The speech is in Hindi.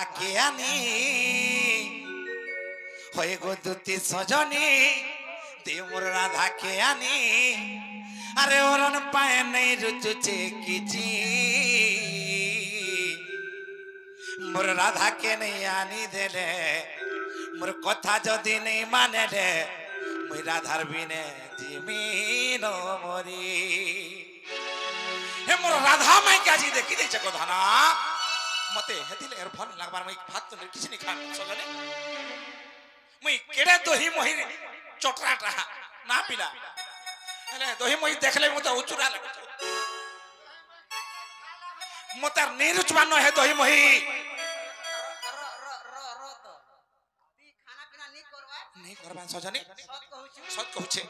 राधा के आनी होए गो दुती सजनी दे मोर राधा के आनी अरे ओरन पाए नहीं रुचुचे किची मोर राधा के नहीं आनी देले मोर कथा जदि नहीं माने ले मुई राधार बिने जिमीन मरी हे मोर राधा माई के आजी देखि देछ कथाना मते हेतिले एर भन लागबार मई भात तो किछ नहीं खा सजने मई केडे दोही मोहि चटराटा ना पिला हेले दोही मोहि देखले मते उचुरा लागछ मते निरुचमान हे दोही मोहि नहीं करबा सजने सत कहूछे